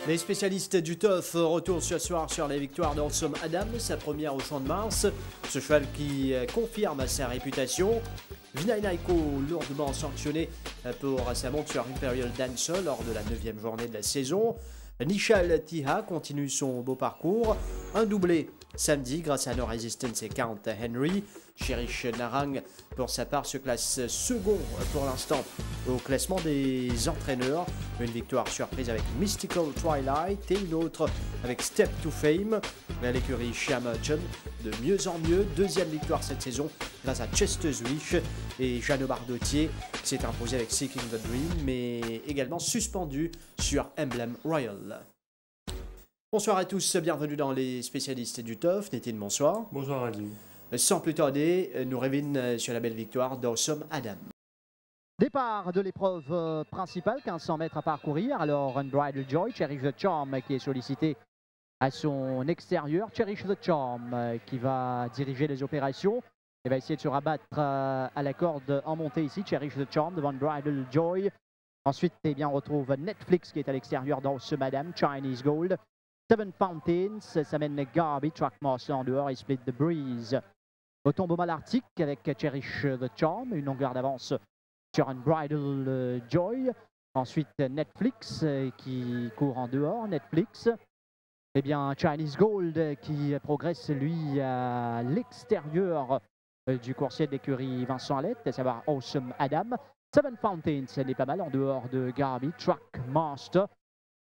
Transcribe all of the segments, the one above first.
Les spécialistes du TOF retournent ce soir sur les victoires d'Awesome Adam, sa première au Champ de Mars. Ce cheval qui confirme sa réputation. Vinay Naiko, lourdement sanctionné pour sa monte sur Imperial Dancer lors de la 9e journée de la saison. Nishal Tiha continue son beau parcours. Un doublé samedi grâce à No Resistance et Count Henry. Cherish Narang, pour sa part, se classe second pour l'instant au classement des entraîneurs. Une victoire surprise avec Mystical Twilight et une autre avec Step to Fame. L'écurie Shea Merchant, de mieux en mieux. Deuxième victoire cette saison grâce à Chester's Wish et Jeannot Bardotier qui s'est imposé avec Seeking the Dream, mais également suspendu sur Emblem Royal. Bonsoir à tous, bienvenue dans les spécialistes du TOF. Nétine, bonsoir. Bonsoir Adi. Sans plus tarder, nous revenons sur la belle victoire d'Awesome Adam. Départ de l'épreuve principale, 1500 mètres à parcourir. Alors Unbridled Joy, Cherish the Charm qui est sollicité à son extérieur. Cherish the Charm qui va diriger les opérations et va essayer de se rabattre à la corde en montée ici. Cherish the Charm devant Unbridled Joy. Ensuite, eh bien, on retrouve Netflix qui est à l'extérieur d'Awesome Adam, Chinese Gold. Seven Fountains, ça mène Garby, Trackmaster en dehors et Split the Breeze. Au tombeau malartique avec Cherish the Charm, une longueur d'avance sur Unbridled Joy. Ensuite Netflix qui court en dehors, Netflix. Eh bien Chinese Gold qui progresse lui à l'extérieur du coursier de l'écurie Vincent Alette, à savoir Awesome Adam. Seven Fountains, elle est pas mal en dehors de Garby, Trackmaster.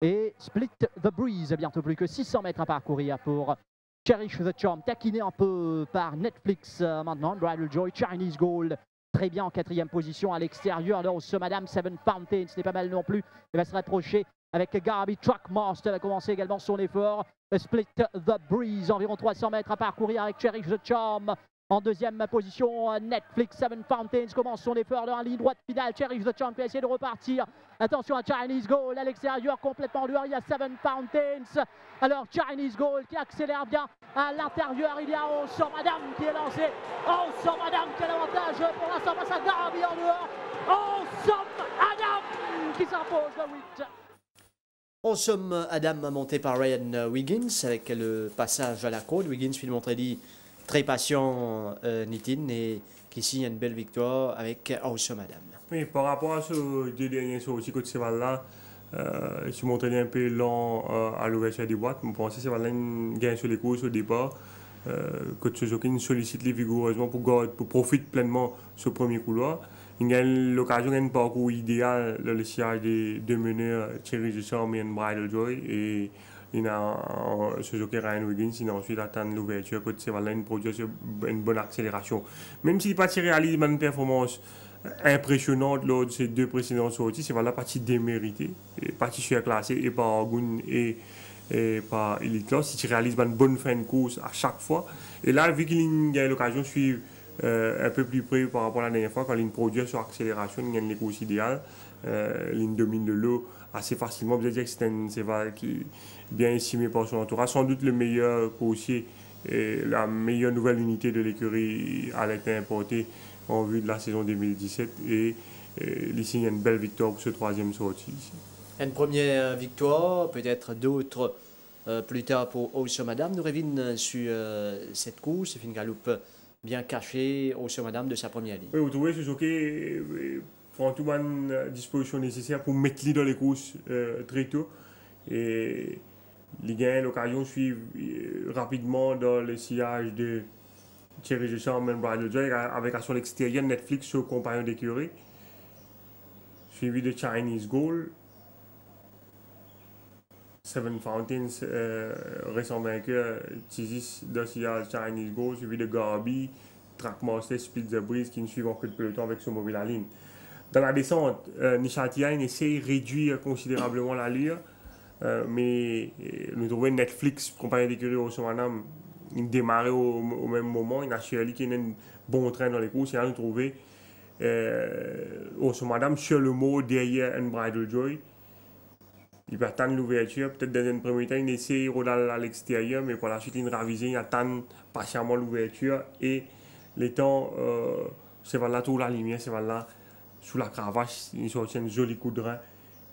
Et Split the Breeze, bientôt plus que 600 mètres à parcourir pour Cherish the Charm, taquiné un peu par Netflix maintenant. Bridal Joy, Chinese Gold, très bien en 4e position à l'extérieur. Awesome Adam, Seven Fountains, n'est pas mal non plus. Il va se rapprocher avec Garby, Trackmaster, va commencer également son effort. Split the Breeze, environ 300 mètres à parcourir avec Cherish the Charm. En 2e position, Netflix, Seven Fountains commence son effort dans la ligne droite finale. Cherish the Charm qui va essayer de repartir. Attention à Chinese Gold à l'extérieur, complètement dehors. Il y a Seven Fountains. Alors Chinese Gold qui accélère bien à l'intérieur. Il y a Awesome Adam qui est lancé. Awesome Adam qui a l'avantage pour l'instant face à Garby en dehors. Awesome Adam qui s'impose le 8. Awesome Adam monté par Ryan Wiggins avec le passage à la côte. Wiggins, Phil Montrelli, très patient, Nitin, et qui signe une belle victoire avec Awesome Adam. Oui, par rapport à ce deux derniers sorties que Cheval-là, je suis montré un peu lent à l'ouverture des boîtes. Je pense que Cheval-là gagne sur les courses au départ. Que Suzuki sollicite les vigoureusement pour profiter pleinement ce premier couloir. Il a l'occasion d'un parcours idéal dans le sillage des deux meneurs, Cherish the Charm et Unbridled Joy. Et il a Suzuki Ryan Wiggins, il a ensuite atteint l'ouverture, que Cheval-là produit une bonne accélération. Même s'il n'a pas réalisé une performance impressionnante lors de ces deux précédentes sorties, c'est la partie déméritée, partie surclassée et par Argoun et par Elite Class. Il réalise une bonne fin de course à chaque fois. Et là, vu qu'il a l'occasion de suivre un peu plus près par rapport à la dernière fois, quand il produit sur accélération, il gagne les courses idéales, il domine de l'eau assez facilement. Vous dire que c'est un cheval qui est bien estimé par son entourage, sans doute le meilleur coursier et la meilleure nouvelle unité de l'écurie a été importée en vue de la saison 2017 et ici il y a une belle victoire pour ce troisième sortie ici. Une première victoire, peut-être d'autres plus tard pour Awesome Adam. Nous revenons sur cette course, c'est une galope bien cachée, Awesome Adam de sa première ligne. Oui, vous trouvez Suzuki prend toute la disposition nécessaire pour mettre lui dans les courses très tôt et il gagne l'occasion de suivre rapidement dans le sillage de Cherish the Charm et Unbridled Joy avec à son extérieur Netflix sur compagnon d'écurie, suivi de Chinese Gold. Seven Fountains récent vainqueur, Tizis dans le sillage Chinese Gold, suivi de Garby, Trackmaster, Split the Breeze qui nous suivent en queue de peloton avec son mobile à ligne. Dans la descente, Nishatia essaie de réduire considérablement l'allure, mais nous trouvons Netflix, compagnon d'écurie au Somanam, il démarrait au même moment, il a Shirley qui a un bon train dans les courses, il a trouvé au Madame sur le mot derrière Unbridled Joy. Il va attendre l'ouverture, peut-être dans un premier temps, il essaie de rôder à l'extérieur, mais pour la suite, il ravise, il attend patiemment l'ouverture et les temps, c'est là tout la lumière, c'est là sous la cravache, il sortit un joli coup de rein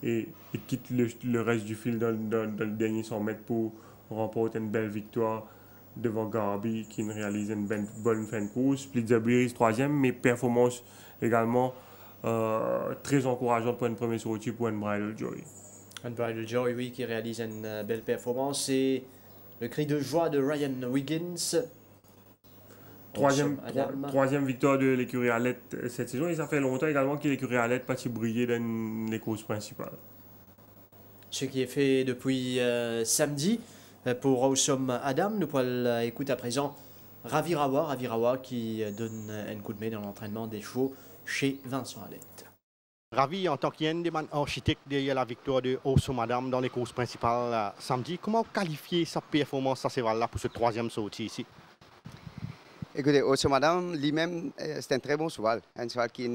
et quitte le reste du fil dans le dernier 100 mètres pour remporter une belle victoire devant Garby qui réalise une bonne fin de course. Splitsbury troisième, mais performance également très encourageante pour une première sortie pour Unbridled Joy. Unbridled Joy, oui, qui réalise une belle performance. Et le cri de joie de Ryan Wiggins. Troisième victoire de l'écurie Alette cette saison, et ça fait longtemps également que l'écurie Alette pas briller dans les courses principales. Ce qui est fait depuis samedi pour Awesome Adam. Nous pourrons écouter à présent Ravi Rawa qui donne un coup de main dans l'entraînement des chevaux chez Vincent Alette. Ravi, en tant qu'architecte derrière la victoire de Awesome Adam dans les courses principales samedi, comment qualifier sa performance à Cheval là pour ce troisième sortie ici? Écoutez, Awesome Adam, lui-même, c'est un très bon cheval. Un cheval qui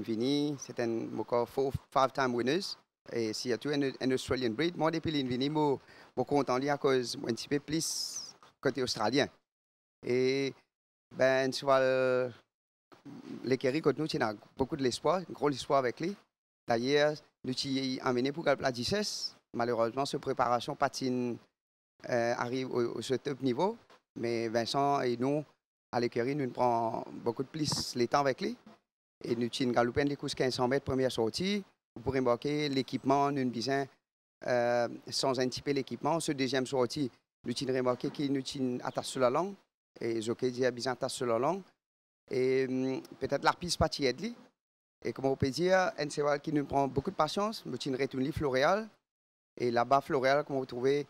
finit, c'est un encore 5-time winners. Et s'il y a tout un Australian breed, moi, depuis qu'il finit, je suis content à cause un petit peu plus côté australien. Et ben, un cheval, l'écurie, quand nous, on a beaucoup de l'espoir, un gros espoir avec lui. D'ailleurs, nous avons amené pour la 16. Malheureusement, cette préparation patine arrive au top niveau. Mais Vincent et nous, à l'écurie, nous prenons beaucoup de plus les temps avec lui. Et nous avons galopé les courses 1500 mètres première sortie. Pour embarquer l'équipement, nous disons, sans un petit peu l'équipement. Ce deuxième sortie, nous avons remarqué qu'il nous attache sur la langue. Et Jockey dit qu'il attache sur la langue. Et peut-être la piste pas t'y aide. Et comme on peut dire, un cheval qui nous prend beaucoup de patience. Nous avons retourné Floréal. Et là-bas, Floréal, comme vous trouvez,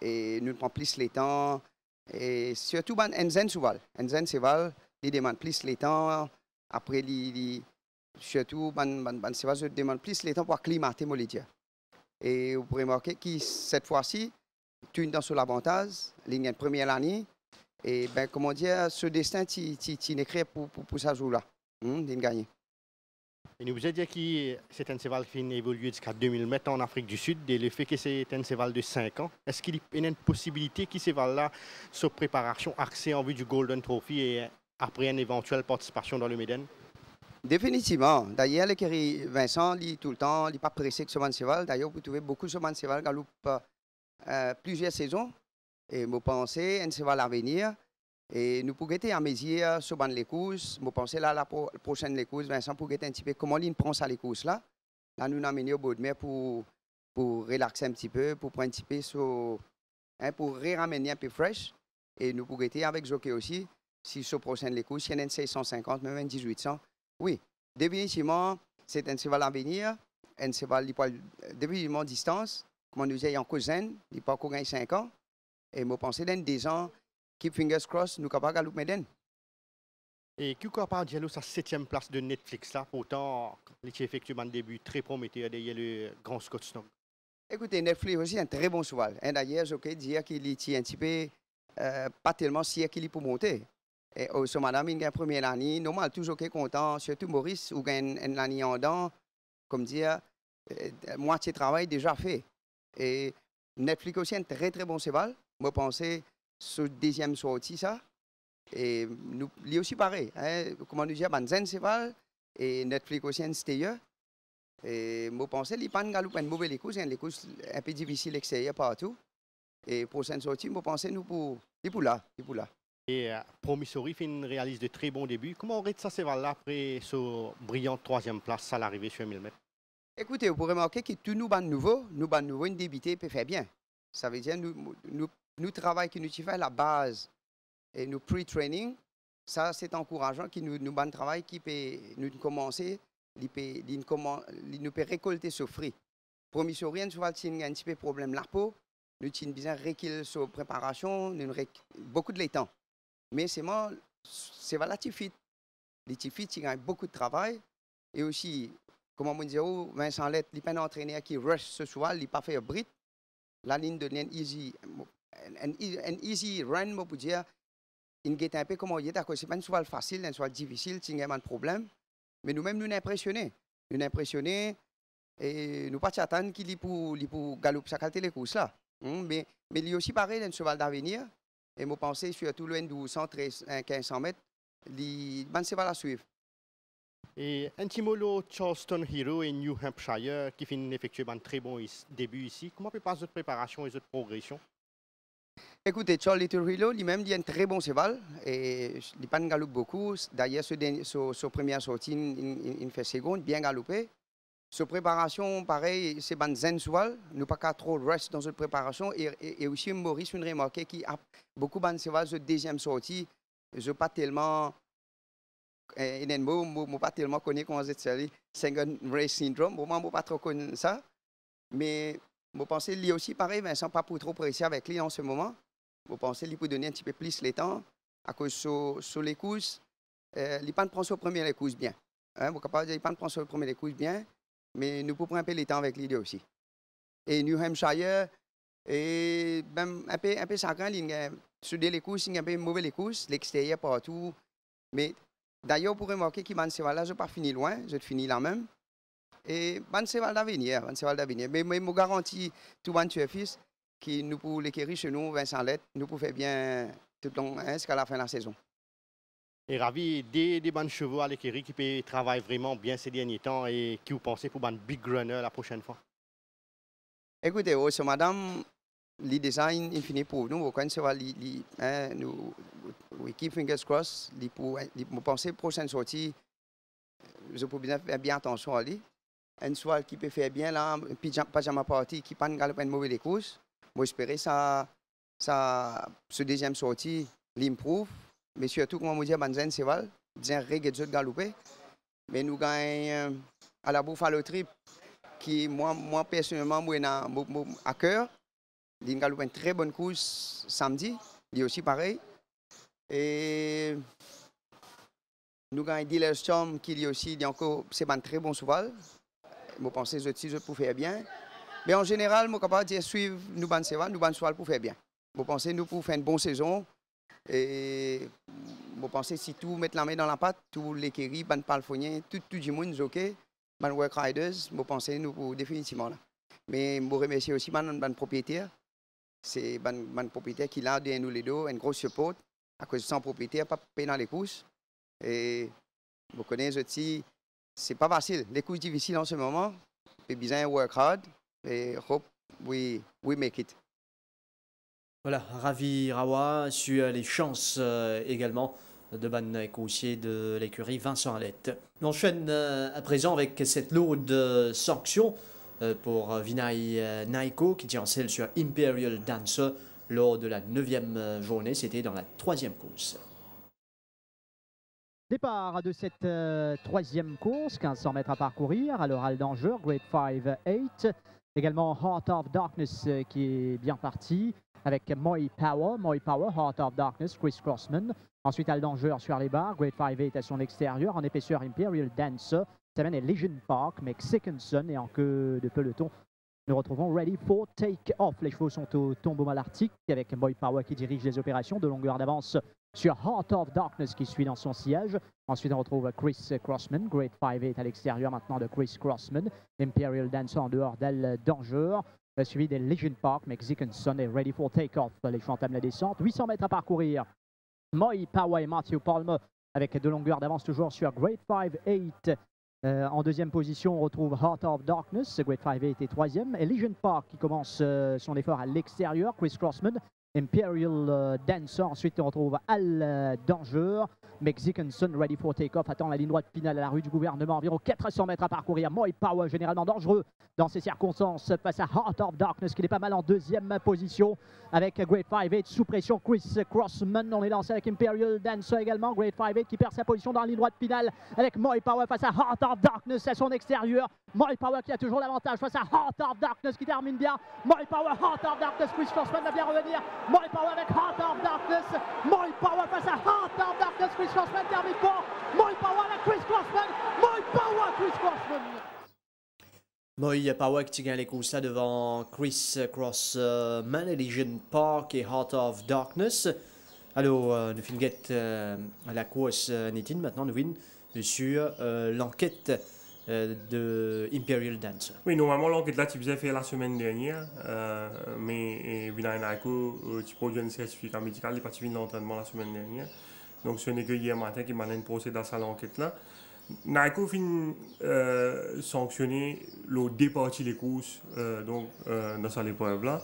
et nous prend plus les temps. Et surtout, un zen cheval. Un zen cheval, il demande plus les temps. Après, surtout, cheval se demande plus les temps pour acclimater, moi, dire. Et vous pourrez remarquer que cette fois-ci, tu es dans sur l'avantage, ligne de première année. Et ben, comment dire, ce destin, tu écris pour ça jour-là. De gagner. Et nous vous avez dit que c'est un cheval qui a évolué jusqu'à 2000 mètres en Afrique du Sud, et le fait que c'est un cheval de 5 ans, est-ce qu'il y a une possibilité que ce cheval-là, sa préparation axée en vue du Golden Trophy et après une éventuelle participation dans le Méden? Définitivement. D'ailleurs, l'écurie Vincent, tout le temps, il n'est pas pressé que ce cheval. D'ailleurs, vous trouvez beaucoup de ce cheval qui galope plusieurs saisons. Et je pense un cheval à venir. Et nous pouvons être à mesure sur les courses. Je pense là, la prochaine les courses, Vincent, pour un petit peu comment il prend ça les courses là. Là, nous l'amenons au bout de mer pour relaxer un petit peu, pour prendre un petit peu sur, pour ramener un peu fresh. Et nous pouvons être avec Jockey aussi. Si sur prochaine les courses, il y en a 650, même un 1800. Oui, définitivement, c'est un cheval à venir. Un cheval qui peut définitivement distance. Comme on nous dit, en cousin, il peut encore gagner 5 ans. Et je pense que dans 10 ans, keep fingers crossed, nous sommes capables de galoper Méden. Et qui est capable de dire sa 7e place de Netflix là, pourtant, il a effectué un début très prometteur derrière le Grand Scotstown. Écoutez, Netflix aussi un très bon cheval. D'ailleurs, je peux dire qu'il est un petit peu, pas tellement si qu'il est pour monter. Et aussi, madame, il a une première année. Normal, toujours content, surtout Maurice, où il a une année en dents, comme dire, moitié travail déjà fait. Et Netflix aussi un très très bon cheval. Moi, je pensais sur deuxième sortie, ça. Et nous, lui aussi pareil. Comment nous dire, un cheval. Et Netflix aussi un stayer. Et je pensais qu'il n'y a pas de galop, une mauvaise course, les courses un peu difficiles extérieures partout. Et prochaine sortie, je pensais nous pour là. Et Promissory fait une réalise de très bons débuts. Comment aurait ça cheval-là après ce brillant 3e place à l'arrivée sur 1000 mètres? Écoutez, vous pourrez remarquer que tous nous nouveaux, une débité peut faire bien. Ça veut dire nous travaillons qui nous fait la base et nous pre-training. Ça, c'est encourageant que nous ban travail qui peut nous commencer, nous peut récolter ce fruit. Promissory, un petit peu problème la peau. Nous avons besoin de réquiller sur préparation, beaucoup de temps. Mais c'est relatif vite. Les petits gagnent beaucoup de travail. Et aussi, comme on dit, Vincent Lett, il n'est pas un entraîneur qui rush ce cheval, il n'a pas fait un brit. La ligne de un easy run, on peut dire, il est un peu comme il est, d'accord, ce n'est pas un cheval facile, un cheval difficile, il y a un problème. Mais nous-mêmes, nous sommes impressionnés. Nous sommes impressionnés et nous ne pas attendre qu'il ait pour galoper sa qualité les courses là. Mais il est aussi pareil, un cheval d'avenir. Et je pense surtout le 1200, 1500 mètres, il y a un cheval à suivre. Et un petit mot Charleston Hero et New Hampshire qui finit d'effectuer un très bon début ici. Comment peut passer votre préparation et votre progression? Écoutez, Charlie Turillo, lui-même, il a un très bon cheval et il n'a pas galope beaucoup. D'ailleurs, sa première sortie, il fait seconde, bien galopé. Sa préparation, pareil, c'est un zen cheval. Nous pas trop rest dans cette préparation. Et aussi, Maurice, une remarque qui a beaucoup de cheval, cette deuxième sortie. Je n'ai pas tellement. Je ne pas tellement connu comment c'est Second Race Syndrome. Moi, je ne pas trop connu ça. Mais je pense qu'il y a aussi, pareil, Vincent, pas pour trop pressé avec lui en ce moment. Je pense qu'il peut donner un petit peu plus le temps. À cause sur les courses, il ne prend pas son premier les courses bien. Hein, vous capable de prendre sur le premier les courses bien. Mais nous pouvons prendre un peu le temps avec l'idée aussi. Et New Hampshire, et même un peu sacré, sur les courses, il y a un peu mauvais les courses, l'extérieur partout. Mais d'ailleurs, pour remarquer qu'il va là, je ne pas fini loin, je finis là même. Et ban cheval d'avenir, Mais je me garantis tout ban fils qui nous pour l'équerre chez nous, Vincent Lett, nous pour faire bien tout le long jusqu'à la fin de la saison. Et ravi des bons chevaux à l'équerre qui peut travailler vraiment bien ces derniers temps et qui vous pensez pour un big runner la prochaine fois? Écoutez, c'est madame, le design il finit pour nous, quand c'est nous, we keep fingers crossed, pour penser prochaine sortie, je peux bien faire bien attention à lui. Un cheval qui peut faire bien là, pajama party, qui pas galoper une mauvaise course. Moi, j'espère ce deuxième sortie l'improve. Mais surtout, comme on dit, Banzen cheval, bien règle de galoper. Mais nous gagnons à la Buffalo Trip, qui moi personnellement, moi, à cœur. Il galope une très bonne course samedi. Il est aussi pareil. Et nous gagnons Dealer's Charm, qui est aussi, c'est un très bon cheval. Je pense que je peux faire bien. Mais en général, je suis capable de suivre nous ban cheval pour faire bien. Je pense que nous pouvons faire une bonne saison. Et je pense que si tout met la main dans la pâte, tous les kéris, ban palfonniers, tout le monde, ok, ban work riders, je pense que nous pouvons définitivement là. Mais je remercie aussi ban propriétaire. C'est ban propriétaire qui a derrière nous les deux, un gros support. À cause de son propriétaire, pas payer dans les courses. Et vous connaissez aussi. C'est pas facile. Les courses difficiles en ce moment. Il besoin de work hard et hope we make it. Voilà, Ravi Rawa sur les chances également de ban coursier de l'écurie Vincent Alette. On enchaîne à présent avec cette lourde sanction pour Vinay Naiko qui tient en selle sur Imperial Dancer lors de la 9e journée. C'était dans la 3e course. Départ de cette 3e course, 1500 mètres à parcourir. Alors, Al Danger, Grade 5-8. Également Heart of Darkness qui est bien parti avec Moi Power, Heart of Darkness, Chris Crossman. Ensuite, Al Danger sur les barres, Grade 5-8 à son extérieur. En épaisseur, Imperial Dancer. Cette est Legion Park, Mexican Sun et en queue de peloton. Nous retrouvons Ready for Take-Off. Les chevaux sont au tombeau malartique avec Moi Power qui dirige les opérations de longueur d'avance sur Heart of Darkness qui suit dans son sillage. Ensuite, on retrouve Chris Crossman, Grade 5-8 à l'extérieur maintenant de Chris Crossman. Imperial Dancer en dehors d'Al Danger, suivi des Legion Park, Mexican Sun et Ready for Take-Off. Les chevaux entament la descente. 800 mètres à parcourir. Moi Power et Matthew Palmer avec de longueurs d'avance toujours sur Grade 5-8. En deuxième position, on retrouve Heart of Darkness, Grade 5-8 et 3e. Et Legion Park qui commence son effort à l'extérieur, Chris Crossman. Imperial Dancer, ensuite on retrouve Al Danger, Mexican Sun, Ready for Take-Off, attend la ligne droite finale à la rue du gouvernement, environ 400 mètres à parcourir. Moi Power, généralement dangereux dans ces circonstances, face à Heart of Darkness qui est pas mal en deuxième position avec Grade 5-8 sous pression. Chris Crossman, on est lancé avec Imperial Dancer également, Grade 5-8 qui perd sa position dans la ligne droite finale avec Moi Power face à Heart of Darkness à son extérieur. Moi Power qui a toujours l'avantage face à Heart of Darkness qui termine bien. Moi Power, Heart of Darkness, Chris Crossman va bien revenir. Moi Power avec Heart of Darkness. Moi Power face à Heart of Darkness. Chris Crossman termine fort. Moi Power avec Chris Crossman. Moi Power, Chris Crossman. Moi Power qui gagne les courses là devant Chris Crossman, Legion Park et Heart of Darkness. Alors, nous finissons la course Nitin. Maintenant, nous venons sur l'enquête de Imperial Dancer. Oui, normalement, l'enquête là, tu faisais faire la semaine dernière, mais Vinay Naiko, tu produis un certificat médical, il est parti de l'entraînement la semaine dernière. Donc, ce n'est que hier matin qu'il m'a procédé à ça l'enquête là. Naiko fin sanctionné le départ les courses dans cette épreuve-là.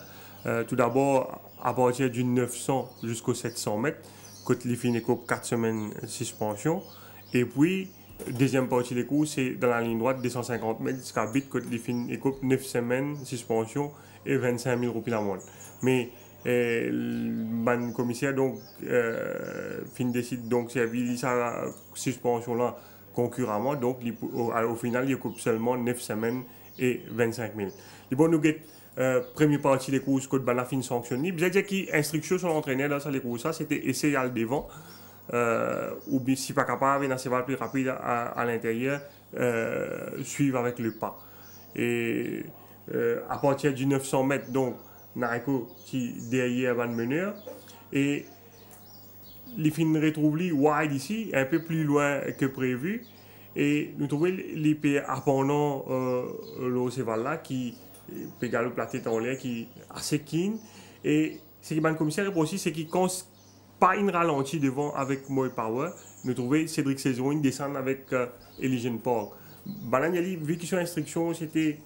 Tout d'abord, à partir du 900 jusqu'au 700 mètres, quand les fin écope 4 semaines suspension. Et puis, deuxième partie des courses, c'est dans la ligne droite des 150 mètres jusqu'à 8, quand les fin écope 9 semaines suspension et 25 000 roupies l'amende. Mais le commissaire donc fin décide donc servir sa suspension là concurremment, donc au final il coupe seulement 9 semaines et 25 000. Et bon, nous première partie des courses que la fin sanctionné, bien dire qui instruction sur l'entraîneur dans ces courses ça c'était essayer à le devant ou bien si pas capable dans ses plus rapide à l'intérieur suivre avec le pas. Et à partir du 900 mètres donc Naiko qui derrière van meneur et les fins retrouvent wide ici un peu plus loin que prévu et nous trouvons l'épée appendant le cheval là qui pégalo platé en l'air qui assez keen et ce qui est commissaire aussi c'est qu'il pas une ralenti devant avec Moy Power nous trouvons Cédric Saison descendre avec Elysian Park Balangali vu que son instruction c'était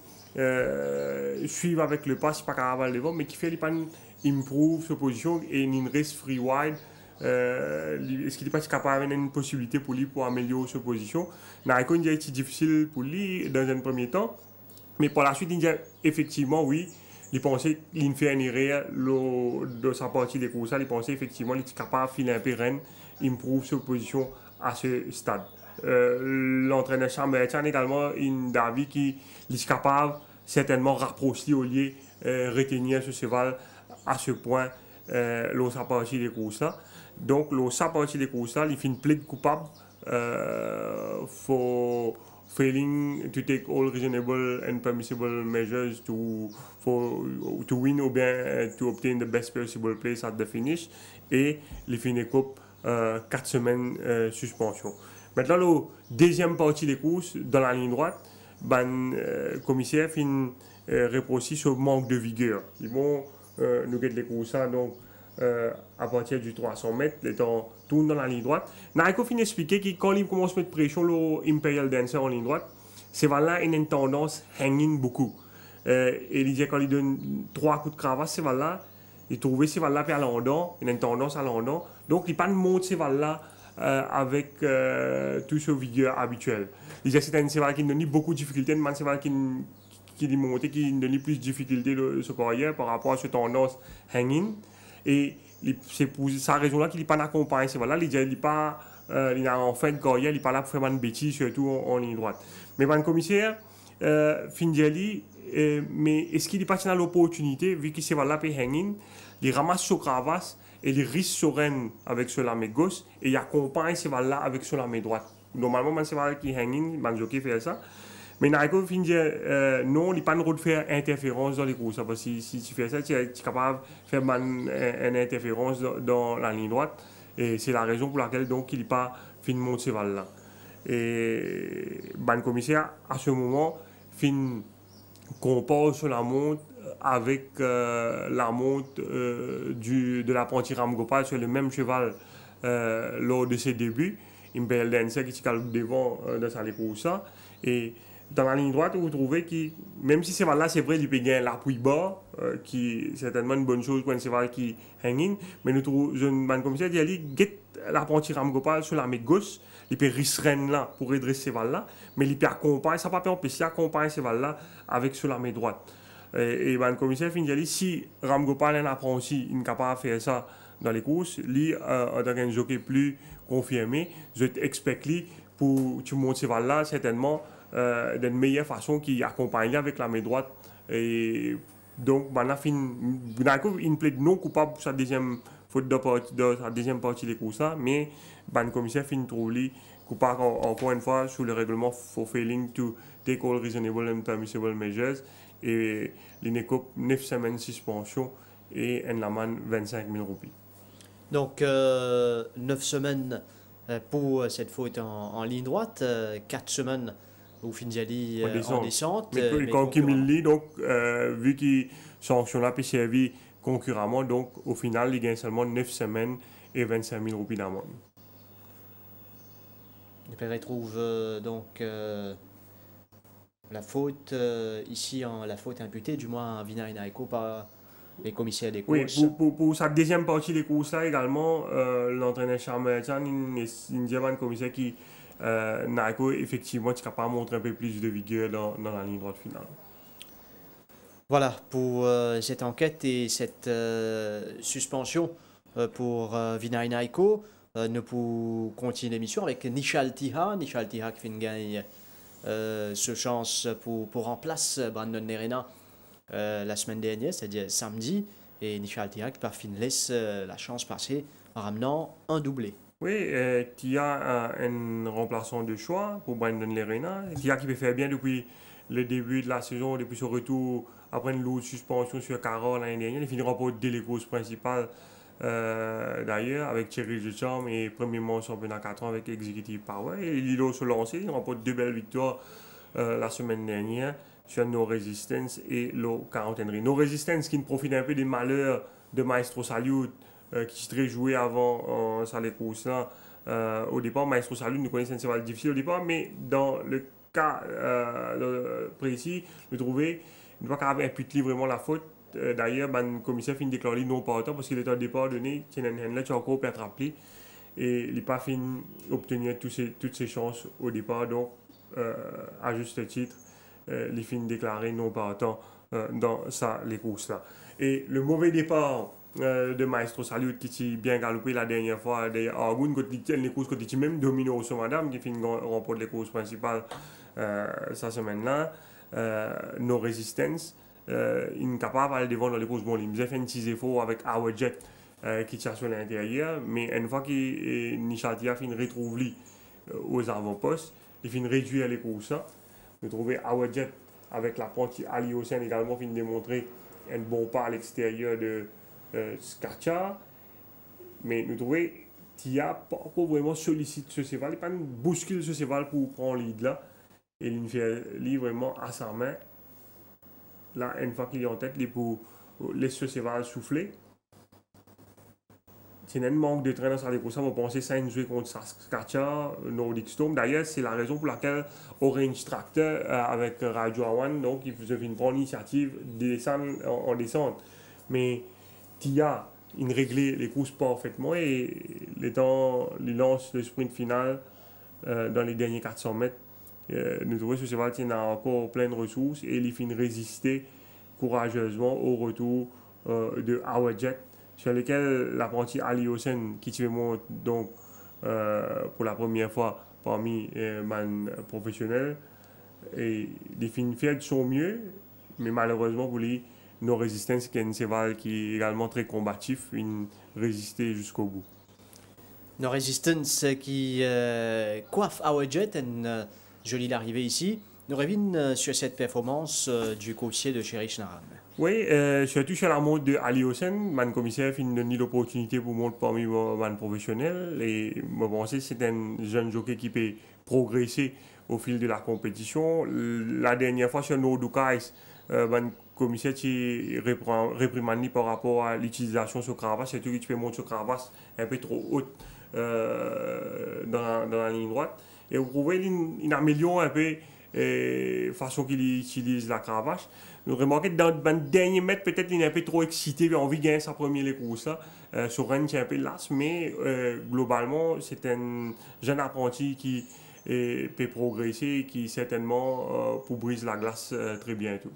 suivre avec le pas, c'est pas capable devant, mais qui fait les pannes improve sa position et une reste free wide. Est-ce qu'il n'est pas capable d'avoir une possibilité pour lui pour améliorer sa position? Naiko il est difficile pour lui dans un premier temps, mais par la suite il dit effectivement oui, il pensait qu'il fait une erreur de sa partie des courses, il pensait effectivement qu'il est capable de filer un peu reine, improve sa position à ce stade. L'entraîneur Chamberlain également une d'avis qui est capable certainement rapprocher au lieu retenir ce cheval à ce point sa partie des courses là. Donc sa partie des courses là il fait une plaide coupable for failing to take all reasonable and permissible measures to win ou bien to obtain the best possible place at the finish et il fait une coupe 4 semaines suspension. Maintenant, la deuxième partie des courses, dans la ligne droite, le commissaire fin reproche sur manque de vigueur. Ils vont nous guetter les courses donc, à partir du 300 mètres, les temps tournent dans la ligne droite. Naiko fin expliquer que quand il commence à mettre pression l'Imperial Dancer en ligne droite, c'est là il a une tendance hanging beaucoup. Et il dit quand il donne 3 coups de cravache, c'est là il trouve ces là à l'endant, il a une tendance à l'endant. Donc il pas de monte ces là avec tout ce vigueur habituel. C'est un cheval qui donne beaucoup de difficultés, un cheval qui monte, qui donne plus de difficultés de ce carrière par rapport à cette tendance hanging. Et c'est pour sa raison-là qu'il n'est pas accompagné. Voilà, il a en fin de carrière, il n'est pas là pour faire une bêtise, surtout en ligne droite. Mais le commissaire, Finjali, mais est-ce qu'il n'est pas dans l'opportunité, vu qu'il là pour hanging, il ramasse sur cravasse et il risque sur reine avec sur la main gauche et il accompagne ce là avec sur la main droite. Normalement, c'est cheval qui hanging, le jockey fait ça. Mais Naiko fin non, il n'a pas le droit de faire interférence dans les courses. Parce que si tu fais ça, tu es capable de faire une interférence dans la ligne droite. Et c'est la raison pour laquelle donc, il n'est pas fin monte ce cheval là. Et le commissaire, à ce moment, fin compare sur la monte avec la monte de l'apprenti Ram Gopal sur le même cheval lors de ses débuts. Imperial Dancer qui est devant dans sa course. Et dans la ligne droite, vous trouvez que même si ce cheval-là, c'est vrai, il peut gagner l'appui bas, qui est certainement une bonne chose pour un cheval qui hang-in, mais nous trouvons, un commissaire dit, il get l'apprenti Ram Gopal sur la main gauche, il peut risser là pour redresser ce cheval-là, mais il peut accompagner, ça ne peut pas empêcher accompagner ce cheval-là avec sur la main droite. Et le commissaire dit, si Ram Gopal est un apprenti, il est capable de faire ça dans les courses, lui, en tant qu'un jockey plus confirmé, je t'expecte lui pour tu montes ce cheval-là, certainement, d'une meilleure façon qui accompagne avec la main droite. Et donc, il plaide non coupable pour sa deuxième faute de sa deuxième partie des courses, mais le commissaire fin trouve lui coupable encore une fois sous le règlement for failing to take all reasonable and permissible measures et l'inécope 9 semaines suspension et un laman 25 000 roupies. Donc 9 semaines pour cette faute en ligne droite, 4 semaines où Finjali en descente. Mais quand Kimilli, donc, vu qu'il sanction là, puis servi concurremment, donc au final, il gagne seulement 9 semaines et 25 000 roupies d'amende. Il retrouve donc la faute ici, la faute imputée du moins à Vinay Naiko par les commissaires des courses. Oui, pour sa deuxième partie des courses-là également, l'entraîneur Charles Chan, une diamant commissaire qui, Naiko, effectivement, est capable de montrer un peu plus de vigueur dans la ligne droite finale. Voilà pour cette enquête et cette suspension pour Vinay Naiko. Nous pouvons continuer l'émission avec Nishal Tiha. Nishal Tiha qui fait une gagne ce chance pour remplacer Brandon Lerena la semaine dernière, c'est-à-dire samedi. Et Nishal Tiha qui par fin laisse la chance passer en ramenant un doublé. Oui, Tia a un remplaçant de choix pour Brandon Lerena. Tia qui peut faire bien depuis le début de la saison, depuis son retour après une lourde suspension sur Carole l'année dernière. Il finira pour dès les courses principales d'ailleurs avec Thierry Duchamp et premièrement au championnat 4 ans avec Executive Power. Et Lilo se lancer, il remporte 2 belles victoires la semaine dernière sur No Resistance et Low Count Henry. No Resistance qui profite un peu des malheurs de Maestro Salute qui se joué avant ça les courses là. Au départ, Maestro Salute nous connaissons un cheval difficile au départ, mais dans le cas précis, nous trouvons une fois qu'il avait imputé vraiment la faute. D'ailleurs, le commissaire finit déclaré non partant parce qu'il était au départ donné, Tienen Henley, tu as encore pu être rappelé. Et il n'a pas fini d'obtenir toutes ses chances au départ. Donc, à juste titre, il finit déclaré non partant dans les courses-là. Et le mauvais départ de Maestro Salute qui s'est bien galopé la dernière fois, d'ailleurs, Argoun, les courses que tu même dominé au Madame, qui finit remporter les courses principales cette semaine-là. No Resistance. Incapable d'aller devant dans les courses. Bon, il a fait un petit effort avec Our Jet qui tire sur l'intérieur, mais une fois que Nishatia finit retrouve lui aux avant-postes, il finit réduire les courses. Nous trouvons Our Jet avec l'apprenti Ali Hossein également finit démontrer un bon pas à l'extérieur de Skarcha, mais nous trouvons Tia pas vraiment sollicite ce cheval, il pas bouscule ce cheval pour prendre lead là, et il fait lui vraiment à sa main. Là, une fois qu'il est en tête, il peut laisser ce cheval souffler. C'est un manque de train dans sa course. On va penser ça une jouer contre Skarcha, Nordic Storm. D'ailleurs, c'est la raison pour laquelle Orange Tractor avec Radio Awan, donc il faisait une grande initiative de descendre en descente. Mais Tia, il réglait les courses parfaitement et il lance le sprint final dans les derniers 400 mètres. Nous trouvons que ce cheval a encore plein de ressources et il finit résister courageusement au retour de Our Jet, sur lequel l'apprenti Ali Hossein, qui se montre donc pour la première fois parmi les professionnels, et il finit faire de son mieux, mais malheureusement pour lui, No Resistance, qui est un cheval qui est également très combatif, il résistait jusqu'au bout. No Resistance qui coiffe Our Jet, une jolie arrivée ici. Nous revenons sur cette performance du coursier de Cherish Naram. Oui, surtout sur la montre de Ali Hossein, mon commissaire finit de donner l'opportunité pour monter parmi les professionnels. Et je pense que c'est un jeune jockey qui peut progresser au fil de la compétition. La dernière fois sur Nordukais, mon commissaire réprimandé par rapport à l'utilisation sur Cravache, surtout que tu peux monter sur Cravache un peu trop haute dans la ligne droite. Et vous pouvez il améliore un peu la façon qu'il utilise la cravache. Nous remarquons que dans le dernier mètre, peut-être il est un peu trop excité, il a envie de gagner sa première course. Sur Rennes, c'est un peu las, mais globalement, c'est un jeune apprenti qui peut progresser et qui certainement pour briser la glace très bientôt.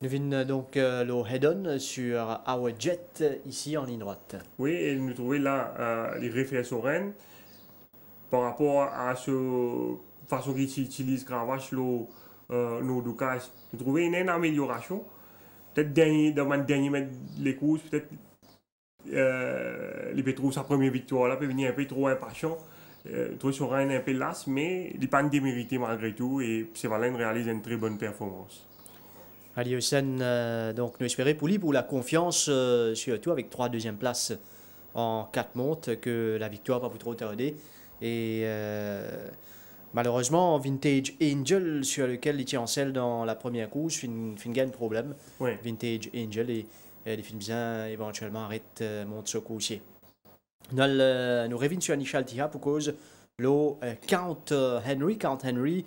Nous venons donc le head-on sur Our Jet ici en ligne droite. Oui, et nous trouvons là les réflexes sur Rennes. Par rapport à ce façon qu'il utilise Cravache, nos Ducas, nous trouvons une amélioration. Peut-être dans le dernier mètre les courses, peut-être il peut trouver sa première victoire là, peut venir un peu trop impatient. Trouver sur un peu las, mais il n'est pas démérité malgré tout et Sévalène réalise une très bonne performance. Ali Hossein, donc nous espérons pour lui pour la confiance, surtout avec 3 deuxièmes places en 4 montes, que la victoire va pas trop tarder. Et malheureusement, Vintage Angel, sur lequel il tient en selle dans la première course, fin gagne problème. Oui. Vintage Angel et les films bien éventuellement arrête monte ce coursier. Nous revenons sur Nishal Tiha pour cause le Count Henry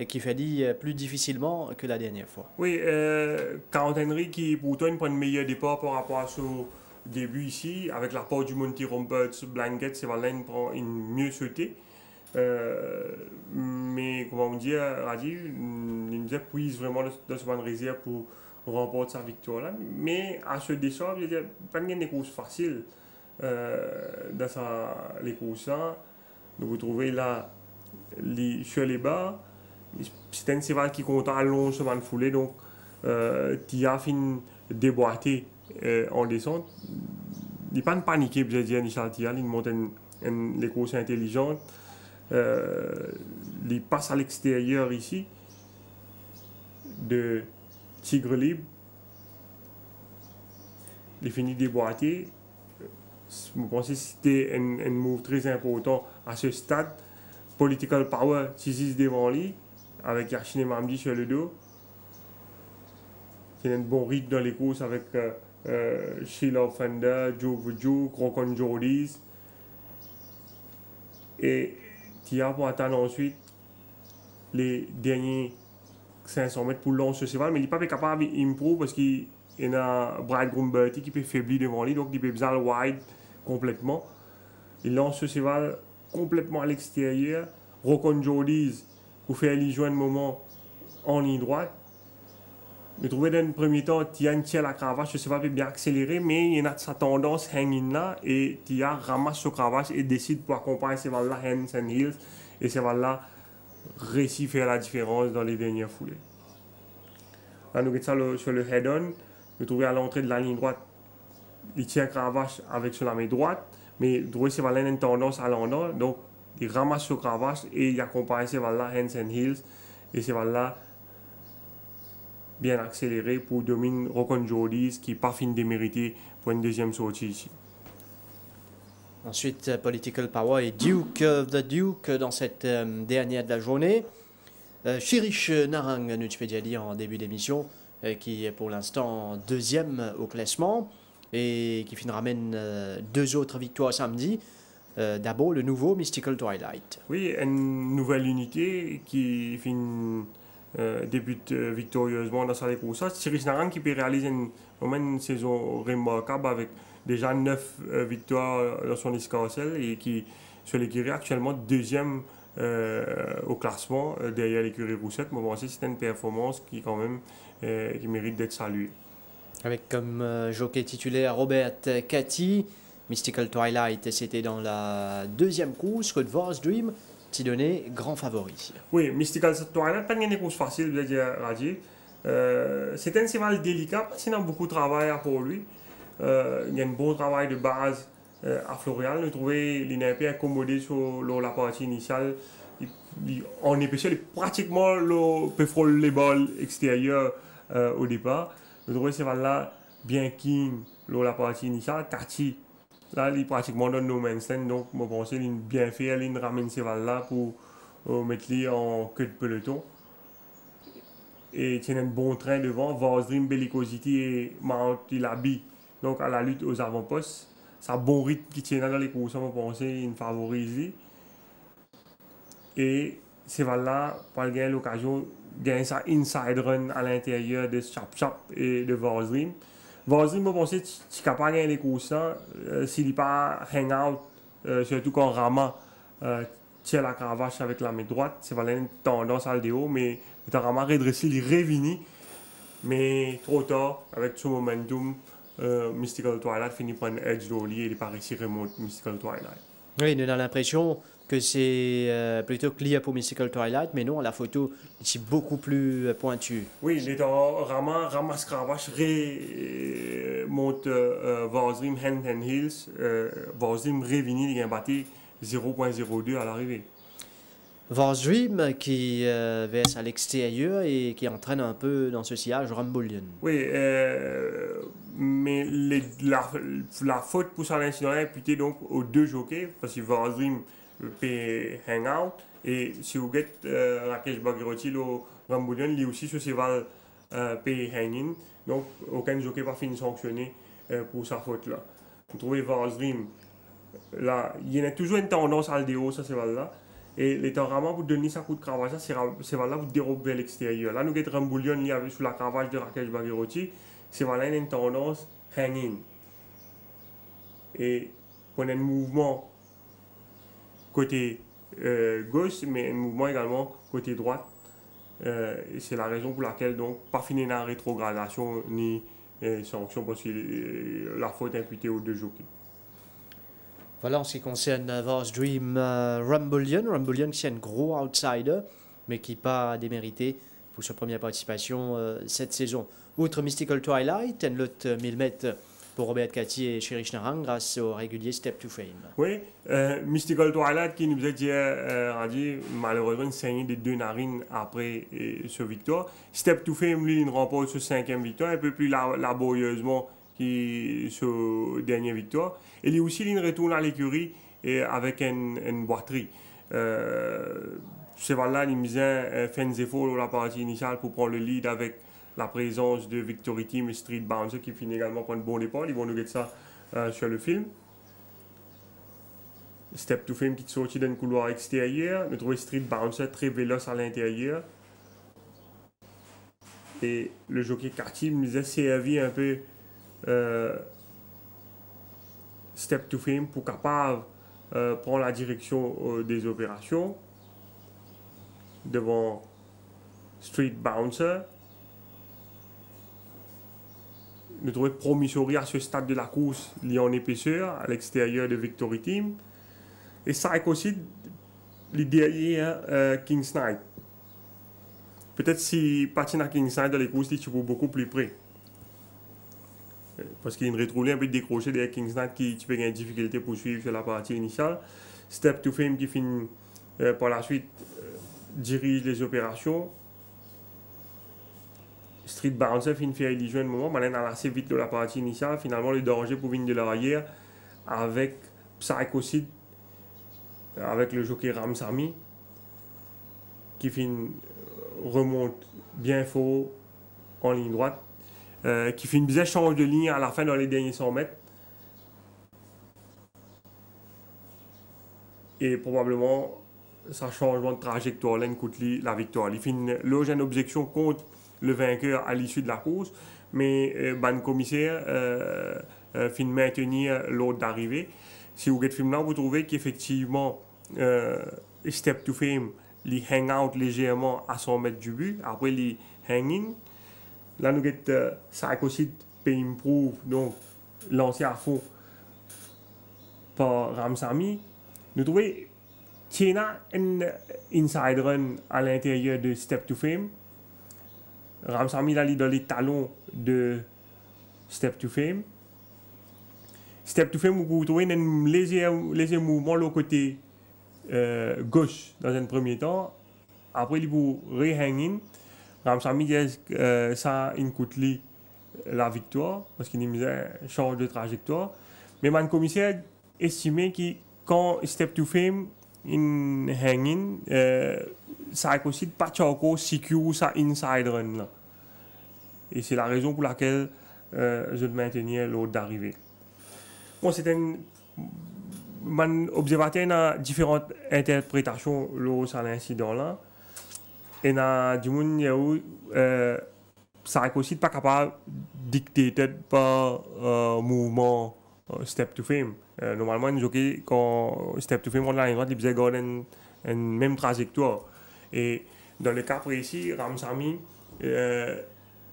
qui fait dit plus difficilement que la dernière fois. Oui, Count Henry qui pourtant il prend un meilleur départ par rapport à son début ici, avec l'apport du Monty Roberts, Blanket, c'est vrai, il prend une mieux sauté. Mais comment dire, Radi, il nous puise vraiment dans ce banc de réserve pour remporter sa victoire là. Mais à ce décembre, il n'y a pas de courses faciles dans les courses là. Vous trouvez là sur les bas. C'est un cheval qui compte à long chemin de foulée, donc Tia fin déboîté en descente. Il n'est pas paniqué, je dire, Michel Tia, il monte les courses intelligentes. Il passe à l'extérieur ici de Tigre Libre. Il finit déboîté. Je pense que c'était un move très important à ce stade. Political Power, Tisis devant lui, avec Yachine Mamdi sur le dos. C'est un bon rythme dans les courses avec Sheila Offender, Joe Vujo, Crocon Jordies. Et Tia pour attendre ensuite les derniers 500 mètres pour lancer ce cheval. Mais il n'est pas capable d'improver parce qu'il y a Bridegroom Bertie qui peut faiblir devant lui, donc il peut besoin wide complètement. Il lance ce cheval complètement à l'extérieur. Rocon Jordies pour faire lui jouer un moment en ligne droite. Je trouvais dans le premier temps, Tia tient la cravache, ce cheval peut bien accélérer, mais il y a sa tendance hanging là et Tia ramasse ce cravache et décide pour accompagner ce cheval là hands and heels et ce cheval là réussit à faire la différence dans les dernières foulées. Là, nous regardons ça sur le head-on. Nous trouvons à l'entrée de la ligne droite, il tient la cravache avec sur la main droite, mais vous trouvez ce cheval là a une tendance à l'endroit, donc il ramasse ce cravache et il accompagne ce cheval là hands and heels et ce cheval là bien accéléré pour dominer Rocon Jordies qui n'est pas fin de mériter pour une deuxième sortie ici. Ensuite, Political Power et Duke of the Duke dans cette dernière de la journée. Chirish Narang, nous tu déjà dit en début d'émission, qui est pour l'instant deuxième au classement et qui ramène deux autres victoires samedi. D'abord, le nouveau Mystical Twilight. Oui, une nouvelle unité qui débute victorieusement dans sa course. Chirish Narang qui peut réaliser une saison remarquable avec déjà 9 victoires dans son escarcelle et qui sur l'écurie actuellement deuxième au classement derrière l'écurie Roussette. Moi, je pense que c'est une performance qui quand même qui mérite d'être saluée. Avec comme jockey titulaire Robert Cathy, Mystical Twilight, c'était dans la deuxième course que Vars Dream t'y donnait grand favori. Oui, Mystical Twilight, pas une course facile, je veux dire, Rajiv. C'est un cheval délicat, parce qu'il y a beaucoup de travail pour lui. Il y a un bon travail de base à Florial. Nous trouvons qu'il est un peu accommodé sur la partie initiale. En épaisseur, il est pratiquement peut frôler les balles extérieures au départ. Nous trouvons ce cheval-là bien king la partie initiale. Cathy, là, il est pratiquement dans no man's land. Donc, je pense qu'il est bien fait. Il ramène ce cheval-là pour mettre lui en queue de peloton. Et il tient un bon train devant. Vars Dream, Bellicosity et Mount, il habille. Donc, à la lutte aux avant-postes, c'est un bon rythme qui tient dans les courses, je pense qu'il favorise. Et c'est là, pour gagner l'occasion, de gagner sa inside run à l'intérieur de Chap Chap et de Vars Dream. Vars Dream, je pense qu'il est capable de gagner les courses s'il n'est pas hang out, surtout quand Rama tient la cravache avec la main droite. C'est une tendance à le déhaut, mais le Rama redressé, il est revenu. Mais trop tard, avec ce momentum, Mystical Twilight finit par un edge d'Oli et il n'est pas réussi à remonter Mystical Twilight. Oui, on a l'impression que c'est plutôt clear pour Mystical Twilight, mais non, la photo est beaucoup plus pointue. Oui, il est en ramasse cravache, remonte Vars Dream hand and heels. Vars Dream revenu, il a battu 0.02 à l'arrivée. Vars Dream qui verse à l'extérieur et qui entraîne un peu dans ce sillage Rumbulian. Oui, mais la faute pour ça l'incident est imputée donc aux deux jockeys, parce que Vars Dream peut hang out, et si vous regardez Rakesh Bhagirathi, le Rumbulian, lui aussi ce cheval peut hang in, donc aucun jockey n'a fini sanctionné pour sa faute là. Vous trouvez Vars Dream, là, il y a toujours une tendance à le déhaut, ce cheval là. Et les temps vraiment pour donner ça coup de cravache, c'est voilà pour dérober vers l'extérieur. Là, nous avons Ramboulion sous la cravache de Rakesh Bagheroti, c'est voilà une tendance hang-in. Et pour un mouvement côté gauche, mais un mouvement également côté droite. C'est la raison pour laquelle, donc, pas finir dans la rétrogradation ni sanction, parce que la faute imputée aux deux jockeys. Voilà en ce qui concerne Vars Dream Ramboulion. Ramboulion qui est un gros outsider, mais qui pas démérité pour sa première participation cette saison. Outre Mystical Twilight, un lot 1000 mètres pour Robert Cathy et Cherish Narang grâce au régulier Step to Fame. Oui, Mystical Twilight qui nous a dit malheureusement une saignée des deux narines après ce victoire. Step to Fame, lui, il remporte ce 5e victoire, un peu plus laborieusement que ce dernier victoire. Et lui aussi, il retourne à l'écurie avec une boiterie. C'est là, il misait fait des efforts dans la partie initiale pour prendre le lead avec la présence de Victory Team et Street Bouncer qui finit également par un bon départ. Ils vont nous mettre ça sur le film. Step to Fame qui sortit d'un couloir extérieur. Nous trouvons Street Bouncer très véloce à l'intérieur. Et le jockey Cathy nous a servi un peu Step to Fame pour capable prendre la direction des opérations devant Street Bouncer. Nous trouvons Promissory à ce stade de la course lié en épaisseur à l'extérieur de Victory Team. Et ça aussi les derrière King's Knight. Peut-être si patine à King's Knight dans les courses, il est beaucoup plus près. Parce qu'il y a une rétroulée un peu décrochée derrière King's Knight qui peut avoir une difficulté pour suivre sur la partie initiale. Step to Fame qui finit par la suite dirige les opérations. Street Bouncer finit faire illusion un moment, mais elle a assez vite de la partie initiale. Finalement, le danger pour venir de l'arrière avec Psychocide, avec le jockey Ramsamy qui remonte bien fort en ligne droite, qui fait une bizarre change de ligne à la fin dans les derniers 100 mètres. Et probablement, sa changement de trajectoire là coûte la victoire. Il fait une loge en objection contre le vainqueur à l'issue de la course, mais ban commissaire fin maintenir l'ordre d'arrivée. Si vous regardez le film là, vous trouvez qu'effectivement Step to Fame il hang out légèrement à 100 mètres du but, après il hang in. Là nous avons Psychocide peut improve, donc lancé à fond par Ramsamy. Nous trouvons qu'il y a un inside run à l'intérieur de Step to Fame. Ramsamy là, dans les talons de Step to Fame. Step to Fame, vous pouvez trouver un léger mouvement de côté gauche dans un premier temps. Après, il vous re-hang in. Ramsamy dit ça, il coûte la victoire parce qu'il change de trajectoire. Mais le commissaire estimait que quand Step to Fame in hang in, ça aussi pas encore secure ça inside run là. Et c'est la raison pour laquelle je maintenais l'ordre d'arrivée. Bon, c'est un observateur a différentes interprétations sur l'incident là. Et na du monde ça aussi pas capable dicté par mouvement Step to Fame. Normalement, un jockey quand Step to Fame on la ligne droite, il faisait garder une même trajectoire. Et dans le cas précis, Ramsamy,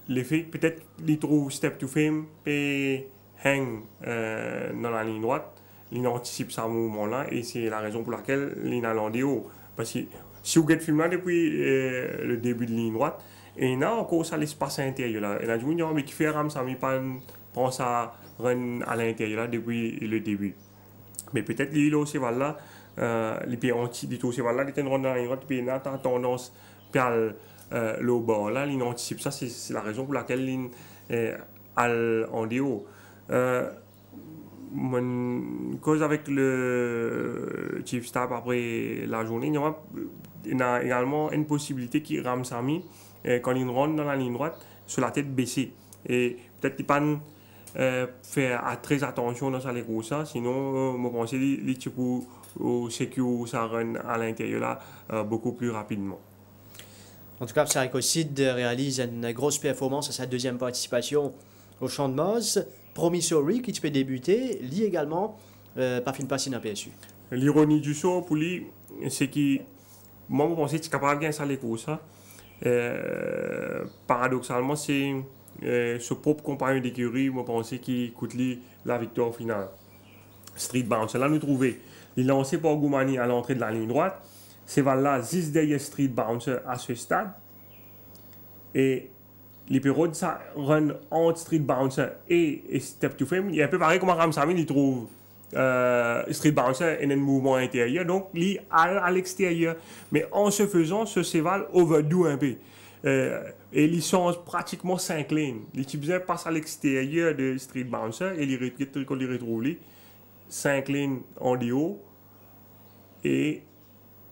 l'effet peut-être il trouve Step to Fame et hang dans la ligne droite, il anticipe ce mouvement-là et c'est la raison pour laquelle il a landé haut. Parce que si vous regardez le film là depuis le début de la ligne droite, et il y a encore ça l'espace intérieur là. Et là, je me dis, mais qui fait Ramsamy prend ça run à l'intérieur là depuis le début. Mais peut-être lui aussi voilà. Les pays anti tout c'est voilà les tenants dans la puis il a tendance par le bord là il anticipe ça c'est la raison pour laquelle il en déo mon cause avec le chief staff après la journée il y a également une possibilité qui Ramsamy quand il rentre dans la ligne droite sur la tête baissée et peut-être il pas faire très attention dans les courses, sinon, je pense que les types au sécure ça run à l'intérieur là beaucoup plus rapidement. En tout cas, Psarico Sid réalise une grosse performance à sa deuxième participation au Champ de Mars. Promissory, qui tu peux débuter, lit également, pas fin passer dans PSU. L'ironie du sort pour lui, c'est que moi, je pense que tu es capable de gagner ça les courses. Paradoxalement, c'est ce propre compagnon d'écurie, je pense qu'il coûte lui la victoire finale. Street Bouncer, là nous trouver. Il est lancé par Goumani à l'entrée de la ligne droite. C'est là 10 derrière Street Bouncer à ce stade. Et les périodes, ça run entre Street Bouncer et Step to Fame. Il est un peu pareil comme Ramsamy, il trouve Street Bouncer et un mouvement intérieur. Donc, il est à l'extérieur. Mais en se faisant, ce cheval overdo un peu. Et il change pratiquement 5 lignes. Les types passent à l'extérieur de Street Bouncer et il retrouve 5 lignes en déo. Et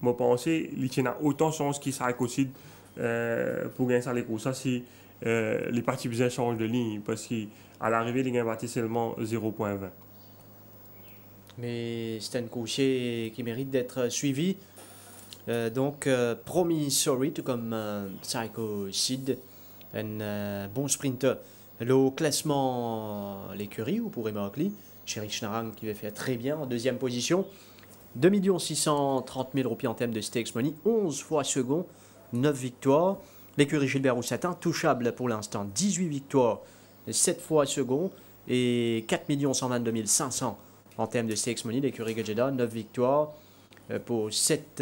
je pense qu'il a autant de chance qu'il s'arrête aussi pour gagner ça les courses. Ça, si les parties bizarres changent de ligne, parce qu'à l'arrivée, il a battu seulement 0,20. Mais c'est un coursier qui mérite d'être suivi. Donc, Promissory, tout comme Psycho Sid, un bon sprinter. Le classement, l'écurie, vous pourrez marquer, Chérich Narang qui va faire très bien en deuxième position. 2 630 000 roupies en termes de stakes money, 11 fois second, 9 victoires. L'écurie Gilbert Roussatin, touchable pour l'instant, 18 victoires, 7 fois second et 4 122 500 en termes de stakes money. L'écurie Gajeda, 9 victoires pour 7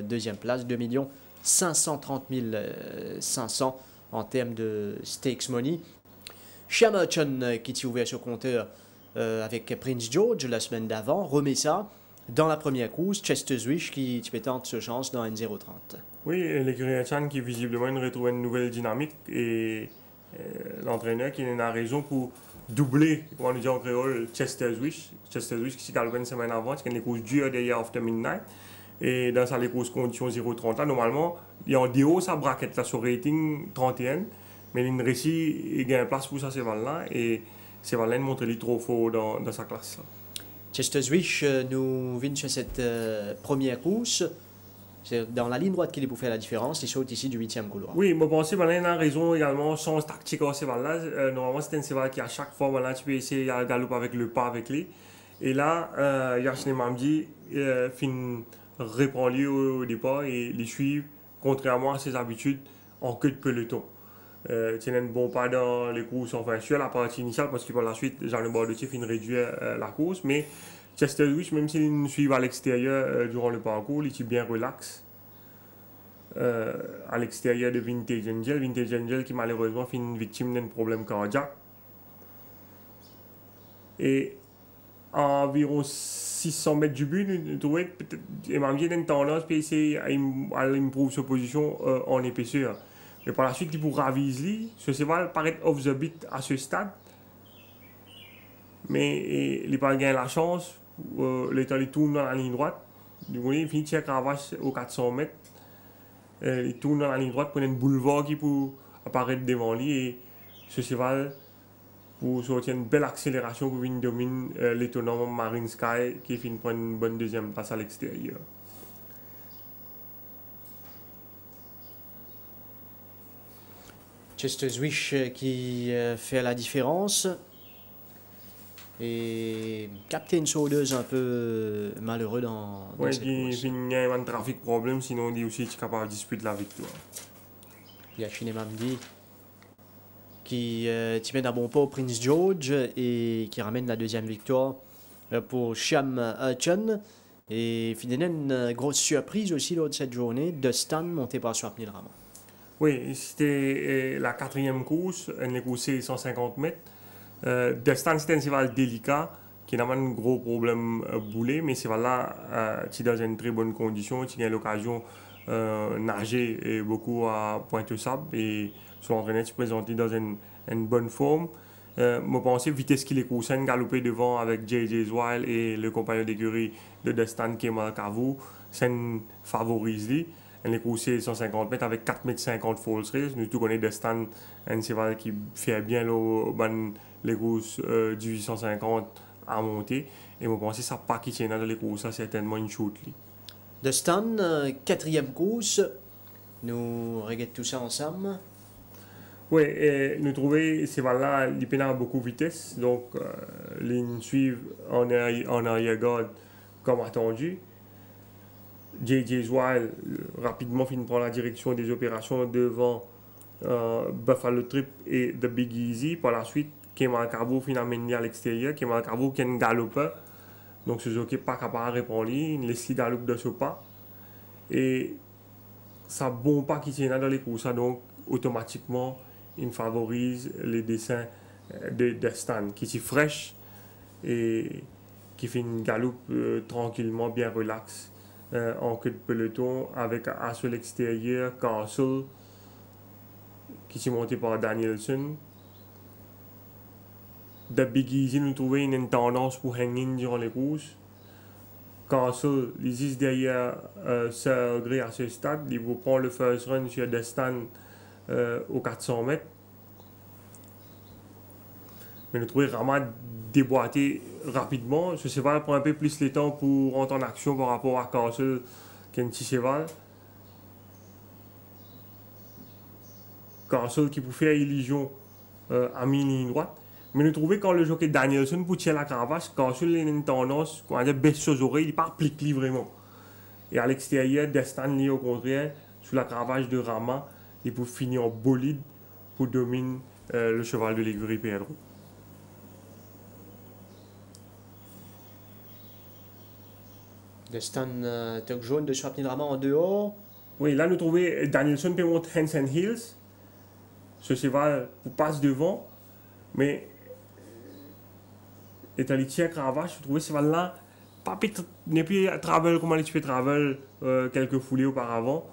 deuxième place, 2 530 500 en termes de stakes money. Shamerton qui s'est ouvert sur compteur avec Prince George la semaine d'avant, remet ça. Dans la première course, Chester Zwish qui tente ce chance dans N030. Oui, l'écurie Chan qui visiblement retrouve une nouvelle dynamique et l'entraîneur qui a raison pour doubler, comme on dit en créole, Chester Zwish. Chester Zwish qui s'est calé une semaine avant, qui a une course dure derrière After Midnight. Et dans sa course condition 0,30 là, normalement, il y a en déo sa braquette là sur rating 31, mais il réussit, il gagne place pour ça, ces là et ces là montre les trop fort dans sa classe. Là. Chester Zwish nous vient sur cette première course. C'est dans la ligne droite qu'il est pour faire la différence. Il saute ici du 8e couloir. Oui, je pense que Valin a raison également. Change tactique à ce là. Normalement, c'est un cheval qui à chaque fois, voilà, tu peux essayer de galoper avec le pas avec lui. Et là, Yachine Mamdi reprend lui au départ et les suit, contrairement à ses habitudes, en queue de peloton. Tu as un bon pas dans les courses, enfin, sur la partie initiale, parce que par la suite, Jean-Le Bordeaux finit réduire la course. Mais Chester Zwish, même s'il nous suit à l'extérieur durant le parcours, il est bien relax. À l'extérieur de Vintage Angel. Vintage Angel qui malheureusement finit victime d'un problème cardiaque. Et à environ 600 mètres du but, nous trouvons peut-être une tendance pour essayer à improve sa position en épaisseur. Mais par la suite, il pourra raviser. Ce cheval paraît off the beat à ce stade. Mais il n'a pas gagné la chance. L'état il tourne dans la ligne droite. Il finit de cravache aux 400 mètres. Il tourne dans la ligne droite pour un boulevard qui peut apparaître devant lui. Et ce cheval, pour sortir une belle accélération, pour venir dominer l'étonnant Marine Sky qui finit prendre une bonne deuxième place à l'extérieur. Chester Zwish qui fait la différence. Et Captain Saudeuse un peu malheureux dans cette course. Il y a un trafic problème, sinon on dit aussi qu'il est capable de disputer la victoire. Il y a Chine Mamdi qui met un bon pas au Prince George et qui ramène la deuxième victoire pour Sham Hutchin. Et finalement, une grosse surprise aussi lors de cette journée, Dustin monté par Swap Nilrama. Oui, c'était la quatrième course, elle est coursée 150 mètres. Dustin, c'était un cheval délicat qui n'a pas un gros problème boulet, mais ce cheval-là, qui est dans une très bonne condition, qui a l'occasion de nager beaucoup à Pointe-au-Sable et son entraîneur se présentait dans une bonne forme. Je pense que vitesse qu'il est coursé, galopé devant avec J.J. Wild et le compagnon d'écurie de Dustin Kemal Kavou, c'est un favorise. Elle est coursée 150 mètres avec 4,50 m false race. Nous tous connaissons Dustin, un cheval qui fait bien le les courses 1850 à monter. Et je pense que ça pas qui tient dans les courses, ça certainement une chute. The Stan, quatrième course. Nous regardons tout ça ensemble. Oui, nous trouvons ces là les pénales à beaucoup de vitesse, donc les suivent en arrière-garde comme attendu. J.J. Wild rapidement finit prendre la direction des opérations devant Buffalo Trip et The Big Easy. Par la suite, Kemal Carbo finit à mener à l'extérieur. Kemal Carbo qui est un galopeur, donc ce jockey pas capable de répondre, il laisse les galopes de ce pas. Et ça bon pas qui tient dans les courses, donc automatiquement il favorise les dessins de Stan qui sont fraîches et qui fait une galope tranquillement bien relax en queue de peloton avec à sur l'extérieur Castle qui s'est monté par Danielson. The Big Easy nous trouvait une tendance pour hang-in durant les courses. Castle, il existe derrière Sir Grey à ce stade, il vous prend le first run sur The Stan aux 400 mètres. Mais nous trouvons vraiment déboîté rapidement. Ce cheval prend un peu plus le temps pour rentrer en action par rapport à Castle qui est un petit cheval. Castle qui peut faire illusion à mi-ligne droite. Mais nous trouvons quand le jockey Danielson pour tirer la cravache, Castle a une tendance, quand il baisse ses oreilles, il ne plique pas vraiment. Et à l'extérieur, Destin, au contraire, sous la cravache de Rama, il peut finir en bolide pour dominer le cheval de l'écurie Pedro. The Stan, Tuck jaune de Swapnil Rama en dehors. Oui, là nous trouvons Danielson peut monter Hands and Heels. Ce cheval passe devant, mais étant les tiers cravache, je trouvais ce cheval là n'est plus travel comme il peut travel quelques foulées auparavant.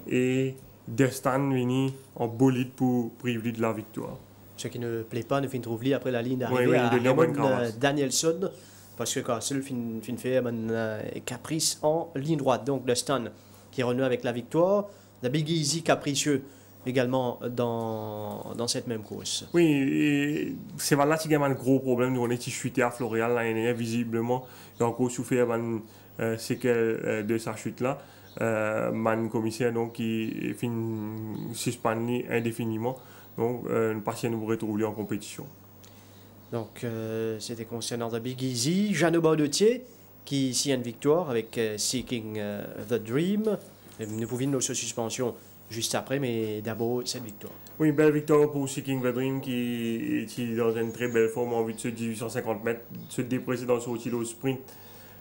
Et Destin venu en bolide pour priver de la victoire. Ce qui ne plaît pas, ne finit trouver après la ligne d'arrivée Oui, à Raymond Danielson. Parce que Castle fin fait un caprice en ligne droite. Donc le Stan qui renoue avec la victoire. The Big Easy capricieux également dans cette même course. Oui, et c'est là qu'il y a un gros problème. Nous on est chuté à Floréal l'année dernière, visiblement. Il a encore souffert de séquelles de sa chute là. Man commissaire donc qui finit suspendu indéfiniment. Donc nous passions nous retrouver en compétition. Donc c'était concernant The Big Easy. Jeannot Baudetier qui ici a une victoire avec Seeking the Dream. Nous pouvions nos suspensions juste après, mais d'abord cette victoire. Oui, belle victoire pour Seeking the Dream qui est dans une très belle forme en vue de ce 1850 mètres, se dépresser dans son au sprint.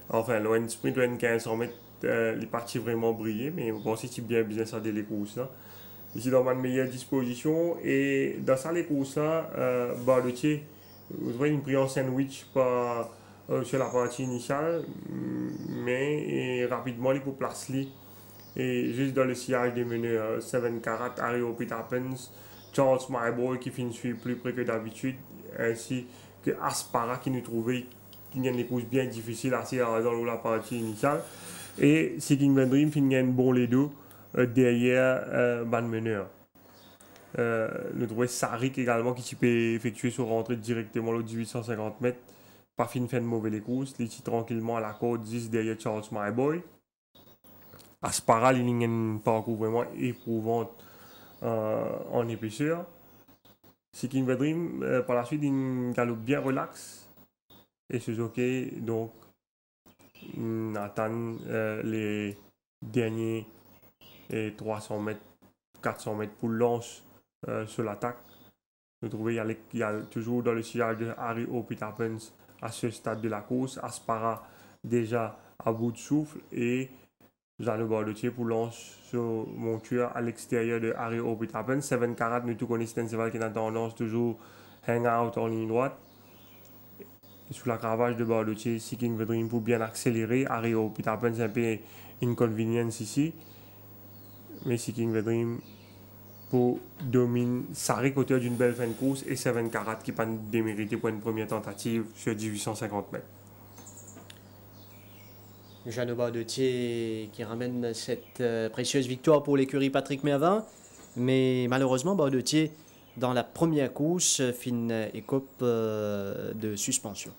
Enfin, le sprint de 1500 mètres, il est parti vraiment briller, mais on pense qu'il est bien ça dès les courses là. Ici dans ma meilleure disposition et dans ça les courses là, Baudetier, vous voyez une prise en sandwich par sur la partie initiale, mais rapidement il peut placer et juste dans le sillage des meneurs 7 Carat, Harry Peter Pence, Charles Myboy qui finit suivre plus près que d'habitude, ainsi que Aspara qui nous trouvait qui a des courses bien difficiles assez dans la partie initiale. Et Seeking the Dream finit un bon les deux derrière ban meneur. Nous trouvons Sarik également qui peut effectuer son rentrée directement au 1850 mètres. Pas fin de mauvais les courses. Il est tranquillement à la côte 10 derrière Charles Myboy. Aspara, il a un parcours vraiment éprouvant en épaisseur. Seeking the Dream, par la suite, il galope bien relax. Et ce jockey, donc, attend les derniers 300 mètres, 400 mètres pour lance sur l'attaque. Nous trouvons qu'il y a toujours dans le sillage de Harry Peter Pence à ce stade de la course. Aspara déjà à bout de souffle et Jeannot Baudetier pour lance sur monture à l'extérieur de Harry Peter Pence. 7 Carat, nous tous connaissons un cheval qui a tendance toujours hang out en ligne droite. Et sous la cravache de Baudetier, Seeking the Dream pour bien accélérer. Harry Peter Pence un peu inconvenience ici. Mais Seeking the Dream pour dominer Sarik auteur d'une belle fin de course et 7 Carat qui pas démérité pour une première tentative sur 1850 mètres. Jeannot Baudetier qui ramène cette précieuse victoire pour l'écurie Patrick Mervin. Mais malheureusement, Baudetier dans la première course, fin écope de suspension.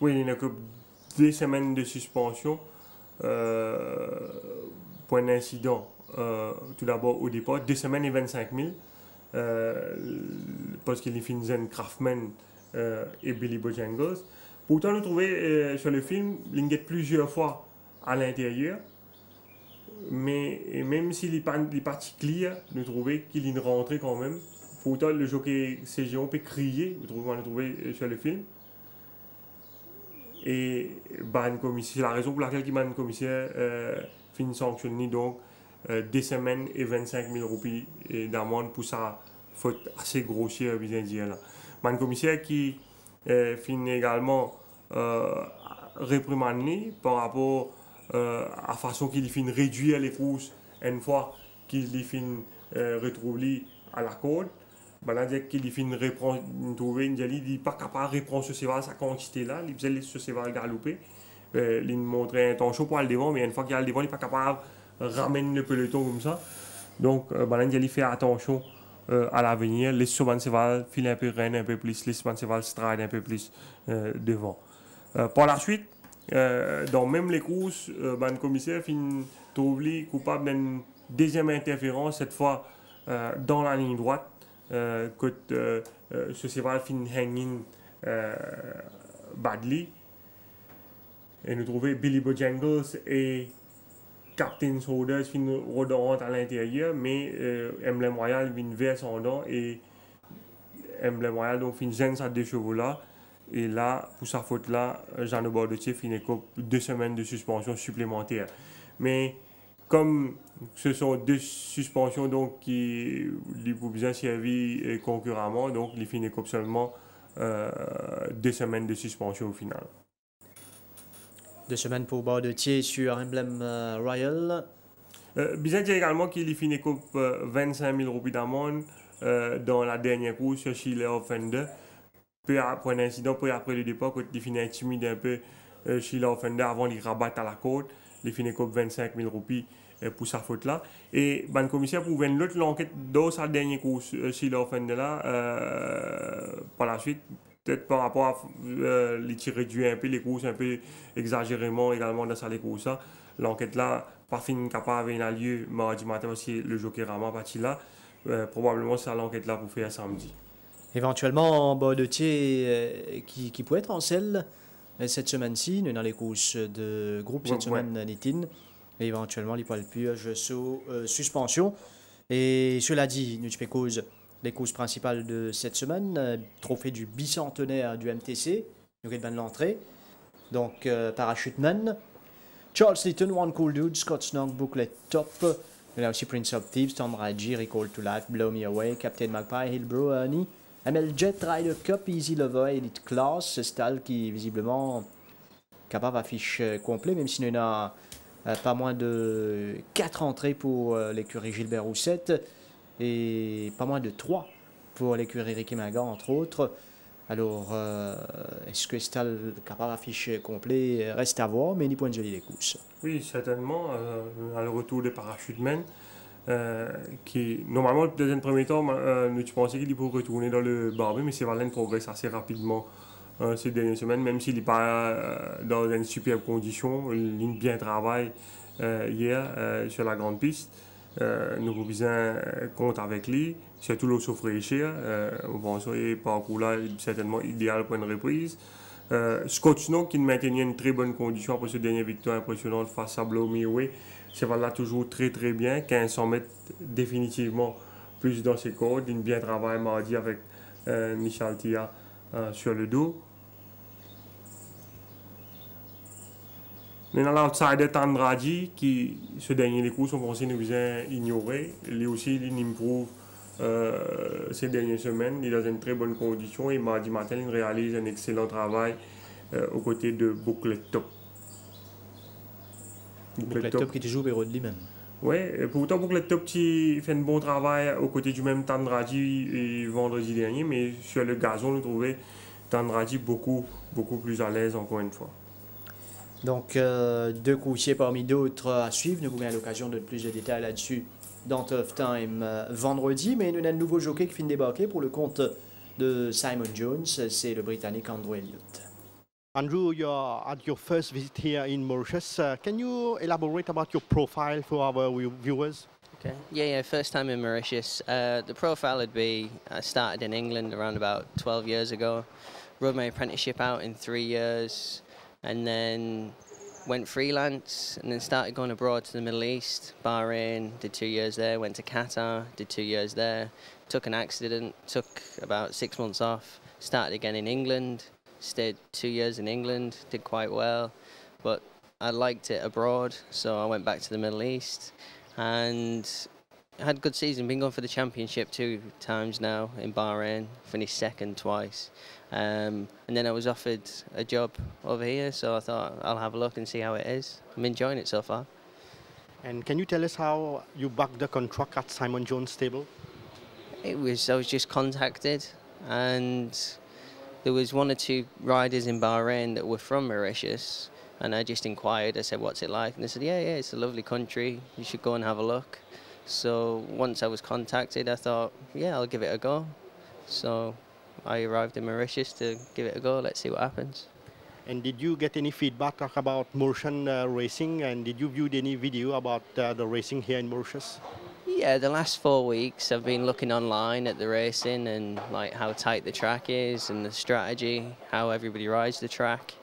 Oui, il y a que 2 semaines de suspension. Point d'incident, tout d'abord au départ, 2 semaines et 25 000. Parce qu'il y a Finzen Craftman et Billy Bojangles. Pourtant, nous trouvons sur le film, il y a plusieurs fois à l'intérieur. Mais même s'il est parti clear, nous trouvons qu'il est rentré quand même. Pourtant, le jockey CGO peut crier, nous trouvons sur le film. Et c'est la raison pour laquelle le ban commissaire finit sanctionné donc 2 semaines et 25 000 roupies d'amende pour sa faute assez grossière, bien dire là. Ban commissaire qui finit également réprimandé par rapport à la façon qu'il finit réduire les courses une fois qu'il finit retrouver à la côte. Dès qu'il finit reprendre, il n'est pas capable de reprendre ce cheval, sa quantité là, il faisait ce cheval galoper. Il montrait un temps chaud pour aller devant, mais une fois qu'il est devant, il n'est pas capable de ramener le peloton comme ça. Donc, il fait attention à l'avenir, laisse ce cheval filer un peu reine un peu plus, laisse ce cheval stride un peu plus devant. Par la suite, dans même les courses, le commissaire finit trouvé coupable d'une deuxième interférence, cette fois dans la ligne droite. Que ce cheval finit hanging badly. Et nous trouvons Billy Bojangles et Captain Holders finissent rodant à l'intérieur, mais Emblem Royal vient vers son dent et Emblem Royal donc finit gêne sa 2 chevaux là. Et là, pour sa faute là, Jean Bordotier finit 2 semaines de suspension supplémentaire. Mais comme ce sont 2 suspensions donc, qui lui ont bien servi concurremment, donc il finit seulement 2 semaines de suspension au final. 2 semaines pour Bordotier sur Emblem Royal. Bizarre dire également qu'il finit 25 000 roupies d'amende dans la dernière course sur Sheila Offender. Peu après un incident, peu après le départ, quand il finit intimidé un peu Sheila Offender avant de rabattre à la côte, il finit 25 000 roupies pour sa faute là. Et le commissaire pour une autre enquête dans sa dernière course Sheila Offender là, par la suite, peut-être par rapport à les tirs réduits un peu, les courses un peu exagérément également dans sa course. L'enquête là, pas fini capable d'avoir lieu mardi matin parce que le jockey Rama parti là. Probablement c'est l'enquête là pour faire samedi. Éventuellement, Bordotier qui pourrait être en selle cette semaine-ci, nous dans les courses de groupe cette semaine Nitin. Et éventuellement, il pourrait plus sous suspension. Et cela dit, nous avons cause les courses principales de cette semaine, trophée du bicentenaire du MTC, nous avons l'entrée. Donc, Parachuteman, Charles Litton, One Cool Dude, Scott Snog, Booklet Top. Il y a aussi Prince of Thieves, Tom Raji, Recall to Life, Blow Me Away, Captain Magpie, Hillbrow, Ernie, ML Jet, Rider Cup, Easy Lover, Elite Class, ce style qui est visiblement capable d'affiche complet, même si nous avons pas moins de 4 entrées pour l'écurie Gilbert Roussette et pas moins de 3 pour l'écurie Ricky Maga, entre autres. Alors, est-ce que c'est capable d'affiche complet? Reste à voir, mais ni point de vue des courses. Oui, certainement. À le retour des Parachutemen, qui, normalement, dans un premier temps, nous pensions qu'il pourrait retourner dans le Barbie, mais Sévalène progresse assez rapidement ces dernières semaines, même s'il n'est pas dans une superbe condition. Il a bien travaillé hier sur la grande piste. Nous avons bien compte avec lui, surtout le souffrir cher. On pense que le parcours là est certainement idéal pour une reprise. Scott Snow qui maintenait une très bonne condition après cette dernière victoire impressionnante face à Blow Me Away. C'est là toujours très très bien. 1500 mètres définitivement plus dans ses cordes. Il a bien travaillé mardi avec Michel Tia sur le dos. Maintenant, l'outsider Tandraji, qui, ce dernier les courses, on pensait nous bien ignorer. Lui aussi, il improve ces dernières semaines. Il est dans une très bonne condition et mardi matin, il réalise un excellent travail aux côtés de Booklet Top. Booklet Top qui joue au bureau de lui-même. Oui, pourtant Booklet Top qui fait un bon travail aux côtés du même Tandraji vendredi dernier, mais sur le gazon, nous trouvons Tandraji beaucoup plus à l'aise encore une fois. Donc, 2 coursiers parmi d'autres à suivre. Nous vous avez l'occasion de plus de détails là-dessus dans Tough Time vendredi. Mais nous avons un nouveau jockey qui finit de débarquer pour le compte de Simon Jones. C'est le Britannique Andrew Elliott. Andrew, you're at your first visit here in Mauritius. Can you elaborate about your profile for our viewers? Okay. Yeah, first time in Mauritius. The profile would be, I started in England around about 12 years ago, rode my apprenticeship out in 3 years, and then went freelance, and then started going abroad to the Middle East, Bahrain, did 2 years there, went to Qatar, did 2 years there, took an accident, took about 6 months off, started again in England, stayed 2 years in England, did quite well, but I liked it abroad, so I went back to the Middle East, and had a good season. Been going for the championship 2 times now in Bahrain, finished second twice, and then I was offered a job over here, so I thought I'll have a look and see how it is. I'm enjoying it so far. And can you tell us how you backed the contract at Simon Jones stable? I was just contacted, and there was 1 or 2 riders in Bahrain that were from Mauritius, and I just inquired. I said, what's it like? And they said, yeah, it's a lovely country, you should go and have a look. So once I was contacted, I thought, yeah, I'll give it a go. So I arrived in Mauritius to give it a go. Let's see what happens. And did you get any feedback about Mauritian racing, and did you view any video about the racing here in Mauritius? Yeah, the last 4 weeks I've been looking online at the racing and like how tight the track is and the strategy, how everybody rides the track.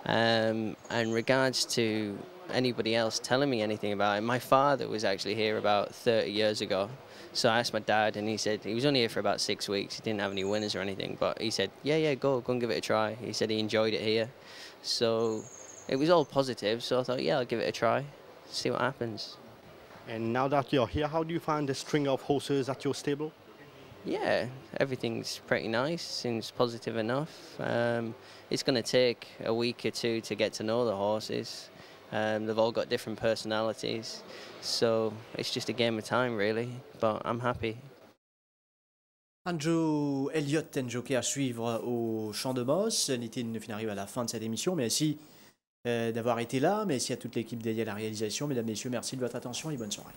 And regards to anybody else telling me anything about it, my father was actually here about 30 years ago. So I asked my dad, and he said he was only here for about 6 weeks. He didn't have any winners or anything, but he said, yeah, go and give it a try. He said he enjoyed it here. So it was all positive, so I thought, yeah, I'll give it a try, see what happens. And now that you're here, how do you find the string of horses at your stable? Yeah, everything's pretty nice, seems positive enough. It's going to take a week or 2 to get to know the horses. They've all got different personalities, so it's just a game of time really, but I'm happy. Andrew Elliott, un jockey à suivre au Champ de Moss. Nitin arrive à la fin de cette émission. Merci d'avoir été là. Merci à toute l'équipe dédiée à la réalisation. Mesdames, Messieurs, merci de votre attention et bonne soirée.